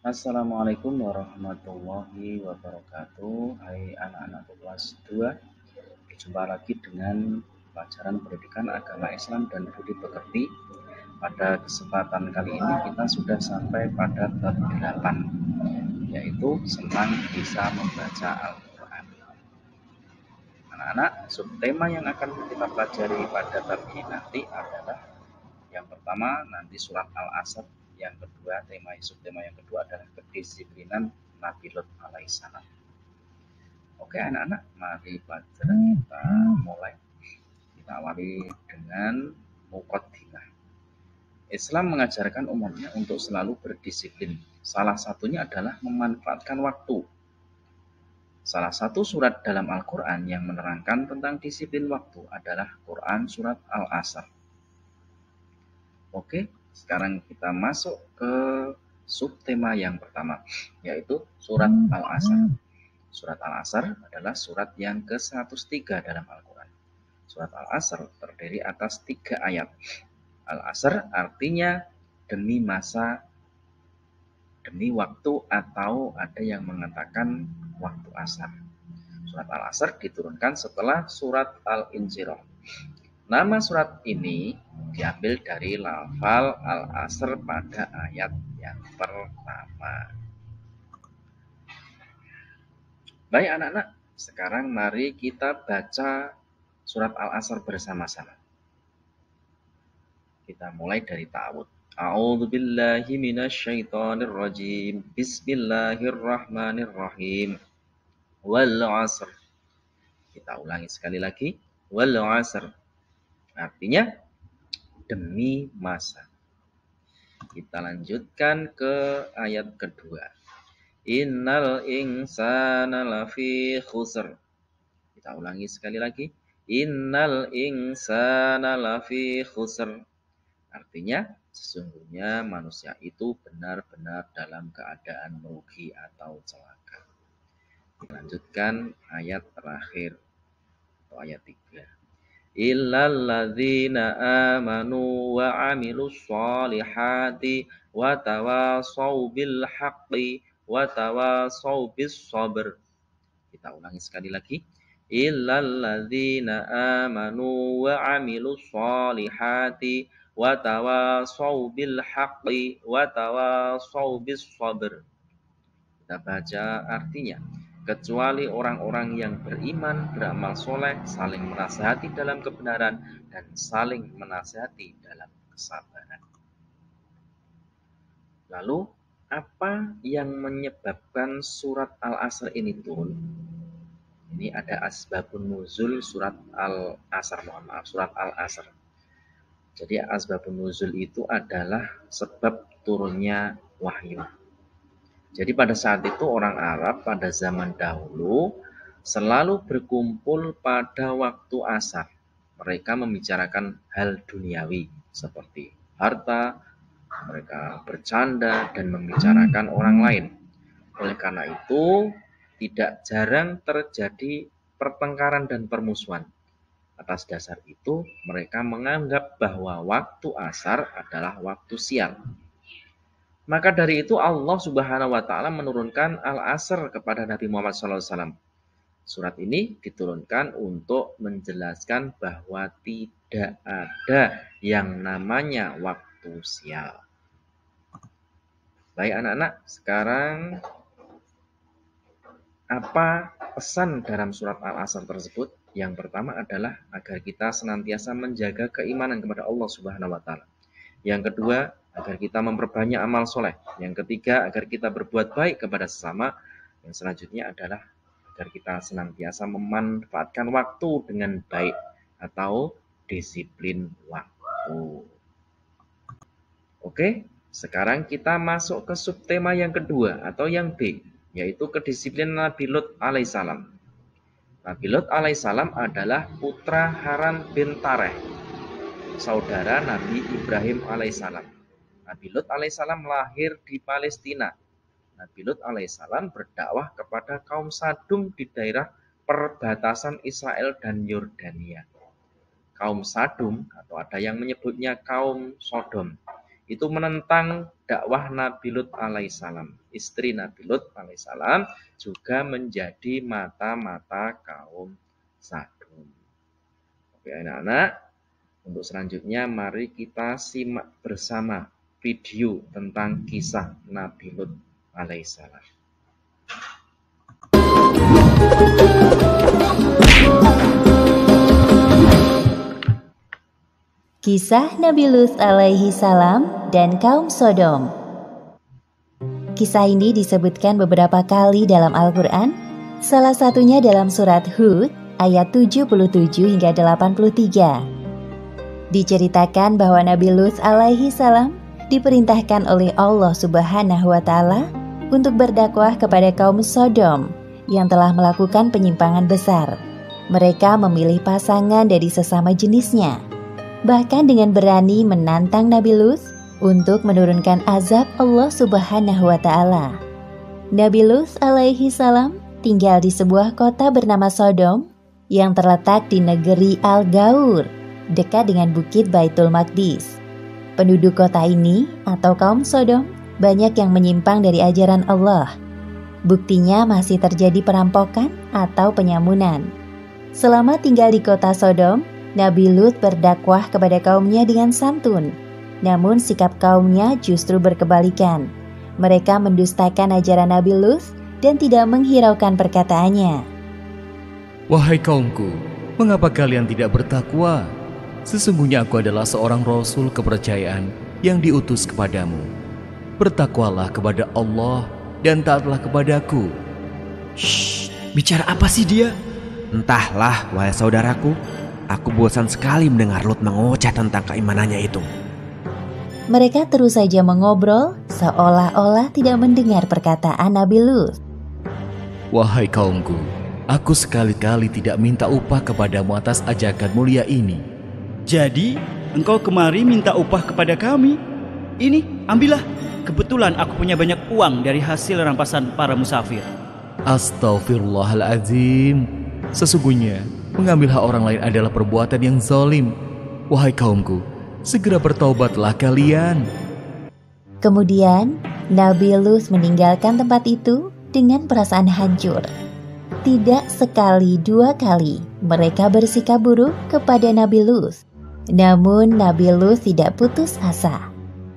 Assalamualaikum warahmatullahi wabarakatuh. Hai anak-anak kelas 2. Berjumpa lagi dengan pelajaran pendidikan agama Islam dan budi pekerti. Pada kesempatan kali ini kita sudah sampai pada bab 8, yaitu senang bisa membaca Al-Quran. Anak-anak, subtema yang akan kita pelajari pada bab ini nanti adalah yang pertama nanti surat Al-Asr, yang kedua subtema yang kedua adalah kedisiplinan Nabi Lut alaihissalam. Oke anak-anak, mari pelajaran kita mulai. Kita awali dengan muqaddimah. Islam mengajarkan umatnya untuk selalu berdisiplin. Salah satunya adalah memanfaatkan waktu. Salah satu surat dalam Al-Quran yang menerangkan tentang disiplin waktu adalah Quran surat Al-Asr. Oke, sekarang kita masuk ke subtema yang pertama, yaitu surat Al-Asr. Surat Al-Asr adalah surat yang ke-103 dalam Al-Quran. Surat Al-Asr terdiri atas 3 ayat. Al-Asr artinya demi masa, demi waktu, atau ada yang mengatakan waktu asar. Surat Al-Asr diturunkan setelah surat Al-Insyirah. Nama surat ini diambil dari lafal Al-Asr pada ayat yang pertama. Baik anak-anak, sekarang mari kita baca surat Al-Asr bersama-sama. Kita mulai dari ta'awudz. A'udzu billahi minasyaitonir rajim. Bismillahirrahmanirrahim. Wal 'asr. Kita ulangi sekali lagi. Wal 'asr. Artinya demi masa. Kita lanjutkan ke ayat kedua. Innal insana lafi khusr. Kita ulangi sekali lagi. Innal insana lafi khusr. Artinya sesungguhnya manusia itu benar-benar dalam keadaan merugi atau celaka. Kita lanjutkan ayat terakhir atau ayat 3. Illal ladzina amanu wa amilus solihati wa tawasaw bil haqqi wa tawasaw bis sabr. Kita ulangi sekali lagi. Illal ladzina amanu wa amilus solihati wa tawasaw bil haqqi wa tawasaw bis sabr. Kita baca artinya, kecuali orang-orang yang beriman, beramal soleh, saling menasihati dalam kebenaran, dan saling menasihati dalam kesabaran. Lalu, apa yang menyebabkan surat Al-Asr ini turun? Ini ada asbabun nuzul surat Al-Asr, surat Al-Asr. Jadi asbabun nuzul itu adalah sebab turunnya wahyu. Jadi pada saat itu orang Arab pada zaman dahulu selalu berkumpul pada waktu asar. Mereka membicarakan hal duniawi seperti harta, mereka bercanda dan membicarakan orang lain. Oleh karena itu tidak jarang terjadi pertengkaran dan permusuhan. Atas dasar itu mereka menganggap bahwa waktu asar adalah waktu siang. Maka dari itu Allah Subhanahu wa taala menurunkan Al-Asr kepada Nabi Muhammad SAW. Surat ini diturunkan untuk menjelaskan bahwa tidak ada yang namanya waktu siang. Baik anak-anak, sekarang apa pesan dalam surat Al-Asr tersebut? Yang pertama adalah agar kita senantiasa menjaga keimanan kepada Allah Subhanahu wa taala. Yang kedua, agar kita memperbanyak amal soleh. Yang ketiga, agar kita berbuat baik kepada sesama. Yang selanjutnya adalah agar kita senantiasa memanfaatkan waktu dengan baik atau disiplin waktu. Oke, sekarang kita masuk ke subtema yang kedua atau yang B, yaitu kedisiplinan Nabi Lut alaihissalam. Nabi Lut alaihissalam adalah putra Haran bin Tareh, saudara Nabi Ibrahim alaihissalam. Nabi Lut alaihissalam lahir di Palestina. Nabi Lut alaihissalam berdakwah kepada kaum Sadum di daerah perbatasan Israel dan Yordania. Kaum Sadum atau ada yang menyebutnya kaum Sodom itu menentang dakwah Nabi Lut alaihissalam. Istri Nabi Lut alaihissalam juga menjadi mata-mata kaum Sadum. Oke anak-anak, untuk selanjutnya mari kita simak bersama video tentang kisah Nabi Lut alaihissalam. Kisah Nabi Lut alaihi salam dan kaum Sodom. Kisah ini disebutkan beberapa kali dalam Al-Quran, salah satunya dalam surat Hud ayat 77 hingga 83. Diceritakan bahwa Nabi Lut alaihi salam diperintahkan oleh Allah Subhanahu wa Ta'ala untuk berdakwah kepada kaum Sodom yang telah melakukan penyimpangan besar. Mereka memilih pasangan dari sesama jenisnya, bahkan dengan berani menantang Nabi Lut untuk menurunkan azab Allah Subhanahu wa Ta'ala. Nabi Lut alaihi salam tinggal di sebuah kota bernama Sodom yang terletak di negeri Al-Gaur, dekat dengan bukit Baitul Maqdis. Penduduk kota ini atau kaum Sodom banyak yang menyimpang dari ajaran Allah. Buktinya masih terjadi perampokan atau penyamunan. Selama tinggal di kota Sodom, Nabi Lut berdakwah kepada kaumnya dengan santun. Namun sikap kaumnya justru berkebalikan. Mereka mendustakan ajaran Nabi Lut dan tidak menghiraukan perkataannya. Wahai kaumku, mengapa kalian tidak bertakwa? Sesungguhnya aku adalah seorang rasul kepercayaan yang diutus kepadamu. Bertakwalah kepada Allah dan taatlah kepadaku. Shh, bicara apa sih dia? Entahlah, wahai saudaraku. Aku bosan sekali mendengar Lut mengoceh tentang keimanannya itu. Mereka terus saja mengobrol seolah-olah tidak mendengar perkataan Nabi Lut. Wahai kaumku, aku sekali-kali tidak minta upah kepadamu atas ajakan mulia ini. Jadi, engkau kemari minta upah kepada kami? Ini, ambillah. Kebetulan aku punya banyak uang dari hasil rampasan para musafir. Astaghfirullahaladzim. Sesungguhnya, mengambil hak orang lain adalah perbuatan yang zalim. Wahai kaumku, segera bertaubatlah kalian. Kemudian, Nabi Lut meninggalkan tempat itu dengan perasaan hancur. Tidak sekali dua kali mereka bersikap buruk kepada Nabi Lut. Namun Nabi Lut tidak putus asa.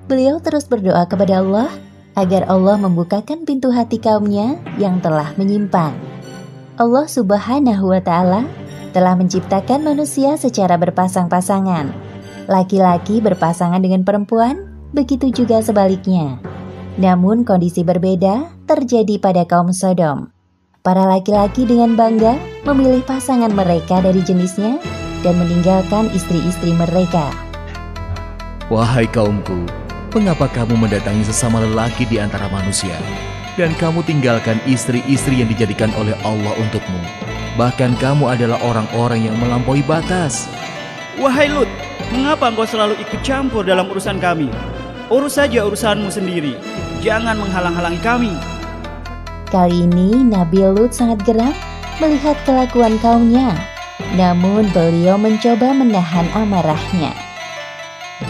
Beliau terus berdoa kepada Allah agar Allah membukakan pintu hati kaumnya yang telah menyimpang. Allah Subhanahu wa Ta'ala telah menciptakan manusia secara berpasang-pasangan. Laki-laki berpasangan dengan perempuan, begitu juga sebaliknya. Namun kondisi berbeda terjadi pada kaum Sodom. Para laki-laki dengan bangga memilih pasangan mereka dari jenisnya dan meninggalkan istri-istri mereka. Wahai kaumku, mengapa kamu mendatangi sesama lelaki di antara manusia, dan kamu tinggalkan istri-istri yang dijadikan oleh Allah untukmu? Bahkan kamu adalah orang-orang yang melampaui batas. Wahai Lut, mengapa engkau selalu ikut campur dalam urusan kami? Urus saja urusanmu sendiri. Jangan menghalang-halangi kami. Kali ini Nabi Lut sangat geram melihat kelakuan kaumnya. Namun beliau mencoba menahan amarahnya.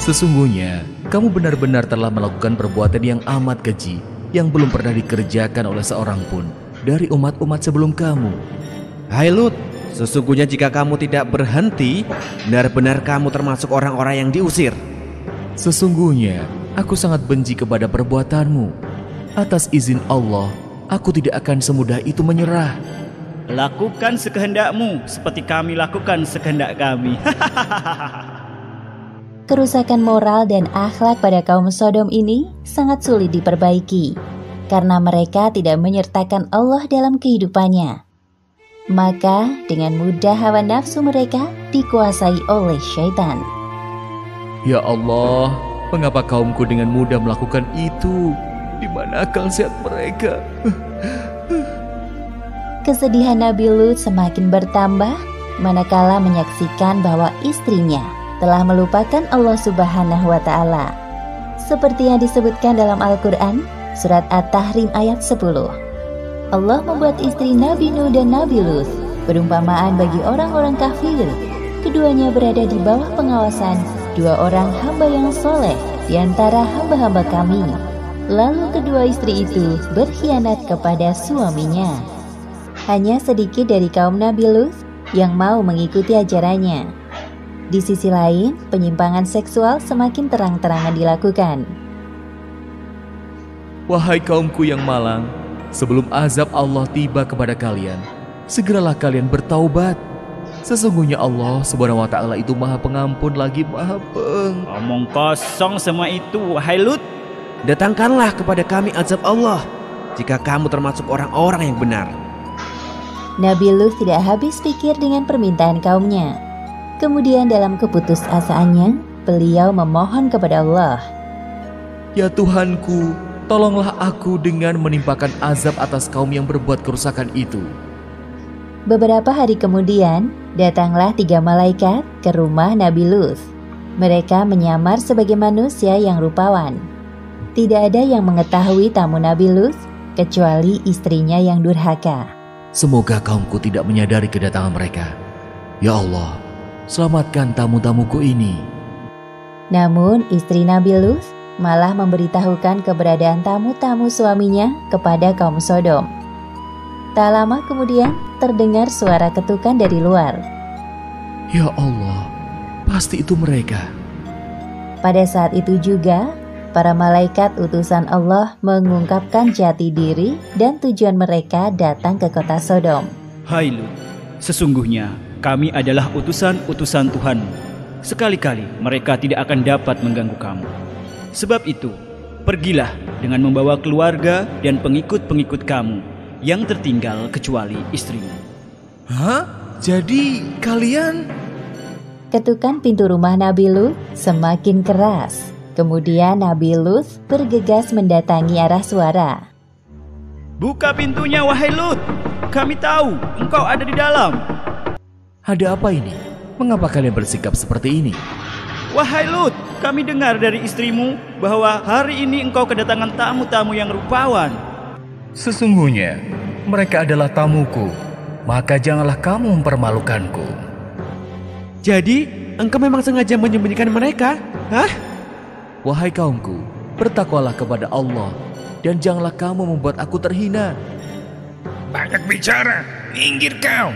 Sesungguhnya, kamu benar-benar telah melakukan perbuatan yang amat keji, yang belum pernah dikerjakan oleh seorang pun dari umat-umat sebelum kamu. Hai Lut, sesungguhnya jika kamu tidak berhenti, benar-benar kamu termasuk orang-orang yang diusir. Sesungguhnya, aku sangat benci kepada perbuatanmu. Atas izin Allah, aku tidak akan semudah itu menyerah. Lakukan sekehendakmu seperti kami lakukan sekehendak kami. Kerusakan moral dan akhlak pada kaum Sodom ini sangat sulit diperbaiki karena mereka tidak menyertakan Allah dalam kehidupannya. Maka dengan mudah hawa nafsu mereka dikuasai oleh syaitan. Ya Allah, mengapa kaumku dengan mudah melakukan itu? Di mana akal sehat mereka? Kesedihan Nabi Lut semakin bertambah manakala menyaksikan bahwa istrinya telah melupakan Allah Subhanahu wa Ta'ala. Seperti yang disebutkan dalam Al-Quran, surat At-Tahrim ayat 10. Allah membuat istri Nabi Nuh dan Nabi Lut perumpamaan bagi orang-orang kafir. Keduanya berada di bawah pengawasan dua orang hamba yang soleh di antara hamba-hamba kami. Lalu kedua istri itu berkhianat kepada suaminya. Hanya sedikit dari kaum Nabi Lut yang mau mengikuti ajarannya. Di sisi lain, penyimpangan seksual semakin terang-terangan dilakukan. Wahai kaumku yang malang, sebelum azab Allah tiba kepada kalian, segeralah kalian bertaubat. Sesungguhnya Allah Subhanahu wa Ta'ala itu Maha Pengampun lagi Maha Omong kosong semua itu, wahai Lut. Datangkanlah kepada kami azab Allah jika kamu termasuk orang-orang yang benar. Nabi Lut tidak habis pikir dengan permintaan kaumnya. Kemudian dalam keputusasaannya, beliau memohon kepada Allah. Ya Tuhanku, tolonglah aku dengan menimpakan azab atas kaum yang berbuat kerusakan itu. Beberapa hari kemudian, datanglah 3 malaikat ke rumah Nabi Lut. Mereka menyamar sebagai manusia yang rupawan. Tidak ada yang mengetahui tamu Nabi Lut kecuali istrinya yang durhaka. Semoga kaumku tidak menyadari kedatangan mereka. Ya Allah, selamatkan tamu-tamuku ini. Namun istri Nabi Lut malah memberitahukan keberadaan tamu-tamu suaminya kepada kaum Sodom. Tak lama kemudian terdengar suara ketukan dari luar. Ya Allah, pasti itu mereka. Pada saat itu juga, para malaikat utusan Allah mengungkapkan jati diri dan tujuan mereka datang ke kota Sodom. Hai Lut, sesungguhnya kami adalah utusan-utusan Tuhan. Sekali-kali mereka tidak akan dapat mengganggu kamu. Sebab itu, pergilah dengan membawa keluarga dan pengikut-pengikut kamu yang tertinggal kecuali istrimu. Hah? Jadi kalian... Ketukan pintu rumah Nabi Lut semakin keras. Kemudian Nabi Lut bergegas mendatangi arah suara. Buka pintunya, wahai Lut. Kami tahu engkau ada di dalam. Ada apa ini? Mengapa kalian bersikap seperti ini? Wahai Lut, kami dengar dari istrimu bahwa hari ini engkau kedatangan tamu-tamu yang rupawan. Sesungguhnya mereka adalah tamuku, maka janganlah kamu mempermalukanku. Jadi, engkau memang sengaja menyembunyikan mereka? Hah? Wahai kaumku, bertakwalah kepada Allah dan janganlah kamu membuat aku terhina. Banyak bicara, minggir kau.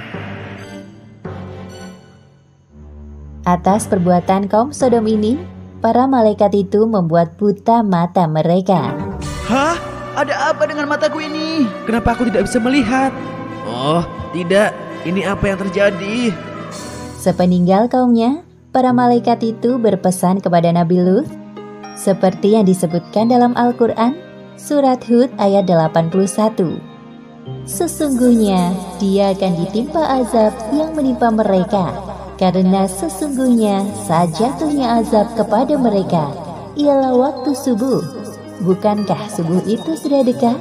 Atas perbuatan kaum Sodom ini, para malaikat itu membuat buta mata mereka. Hah? Ada apa dengan mataku ini? Kenapa aku tidak bisa melihat? Oh, tidak. Ini apa yang terjadi? Sepeninggal kaumnya, para malaikat itu berpesan kepada Nabi Lut, seperti yang disebutkan dalam Al-Quran, surat Hud ayat 81. Sesungguhnya dia akan ditimpa azab yang menimpa mereka, karena sesungguhnya saat jatuhnya azab kepada mereka ialah waktu subuh. Bukankah subuh itu sudah dekat?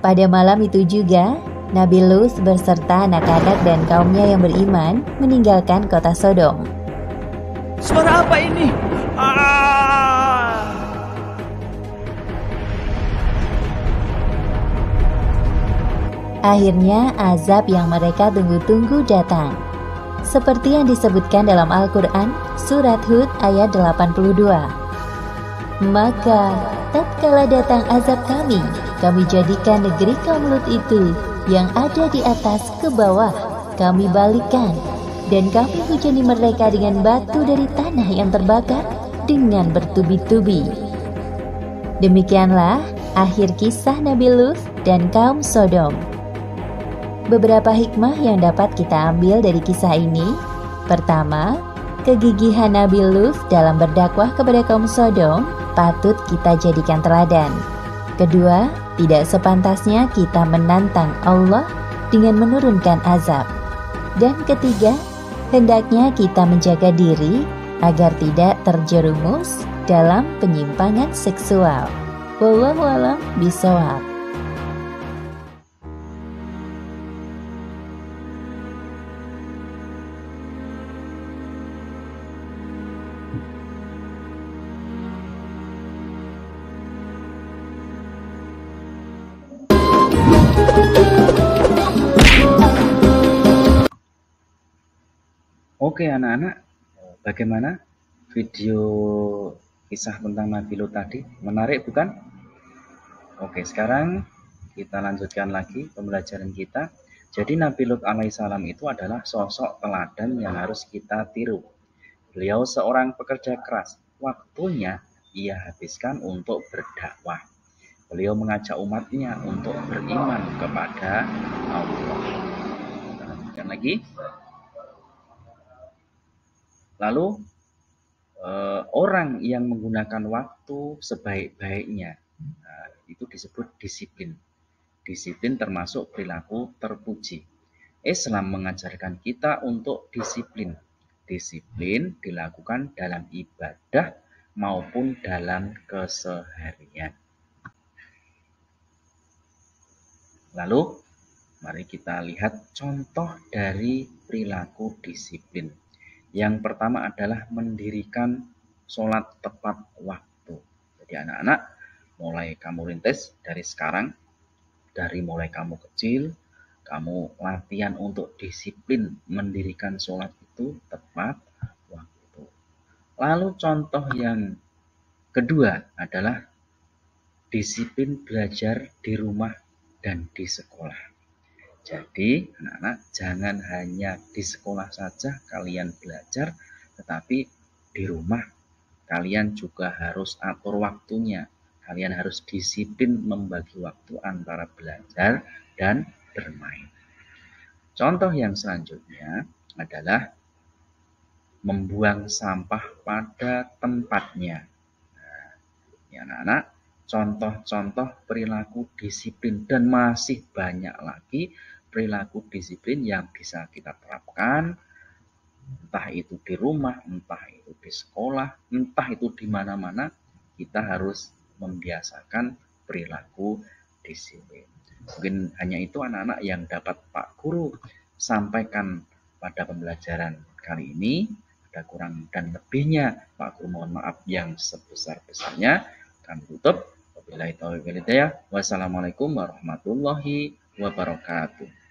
Pada malam itu juga, Nabi Lut beserta anak-anak dan kaumnya yang beriman meninggalkan kota Sodom. Suara apa ini? Akhirnya azab yang mereka tunggu-tunggu datang. Seperti yang disebutkan dalam Al-Quran, surat Hud ayat 82. Maka tatkala datang azab kami jadikan negeri kaum Lut itu yang ada di atas ke bawah, kami balikkan, dan kami hujani mereka dengan batu dari tanah yang terbakar dengan bertubi-tubi. Demikianlah akhir kisah Nabi Lut dan kaum Sodom. Beberapa hikmah yang dapat kita ambil dari kisah ini. Pertama, kegigihan Nabi Lut dalam berdakwah kepada kaum Sodom patut kita jadikan teladan. Kedua, tidak sepantasnya kita menantang Allah dengan menurunkan azab. Dan ketiga, hendaknya kita menjaga diri agar tidak terjerumus dalam penyimpangan seksual. Wallahu a'lam bishawab. Oke anak-anak, bagaimana video kisah tentang Nabi Lut tadi? Menarik bukan? Oke, sekarang kita lanjutkan lagi pembelajaran kita. Jadi Nabi Lut alaihissalam itu adalah sosok teladan yang harus kita tiru. Beliau seorang pekerja keras. Waktunya ia habiskan untuk berdakwah. Beliau mengajak umatnya untuk beriman kepada Allah. Kita lanjutkan lagi. Lalu orang yang menggunakan waktu sebaik-baiknya, itu disebut disiplin. Disiplin termasuk perilaku terpuji. Islam mengajarkan kita untuk disiplin. Disiplin dilakukan dalam ibadah maupun dalam keseharian. Lalu, mari kita lihat contoh dari perilaku disiplin. Yang pertama adalah mendirikan sholat tepat waktu. Jadi anak-anak, mulai kamu rintis dari sekarang, dari mulai kamu kecil, kamu latihan untuk disiplin mendirikan sholat itu tepat waktu. Lalu contoh yang kedua adalah disiplin belajar di rumah dan di sekolah. Jadi anak-anak jangan hanya di sekolah saja kalian belajar, tetapi di rumah kalian juga harus atur waktunya. Kalian harus disiplin membagi waktu antara belajar dan bermain. Contoh yang selanjutnya adalah membuang sampah pada tempatnya. Nah, ini anak-anak, contoh-contoh perilaku disiplin dan masih banyak lagi perilaku disiplin yang bisa kita terapkan, entah itu di rumah, entah itu di sekolah, entah itu di mana-mana, kita harus membiasakan perilaku disiplin. Mungkin hanya itu anak-anak yang dapat Pak Guru sampaikan pada pembelajaran kali ini. Ada kurang dan lebihnya, Pak Guru mohon maaf yang sebesar-besarnya. Kami tutup. Wabillahi taufiq wal hidayah. Wassalamualaikum warahmatullahi wabarakatuh.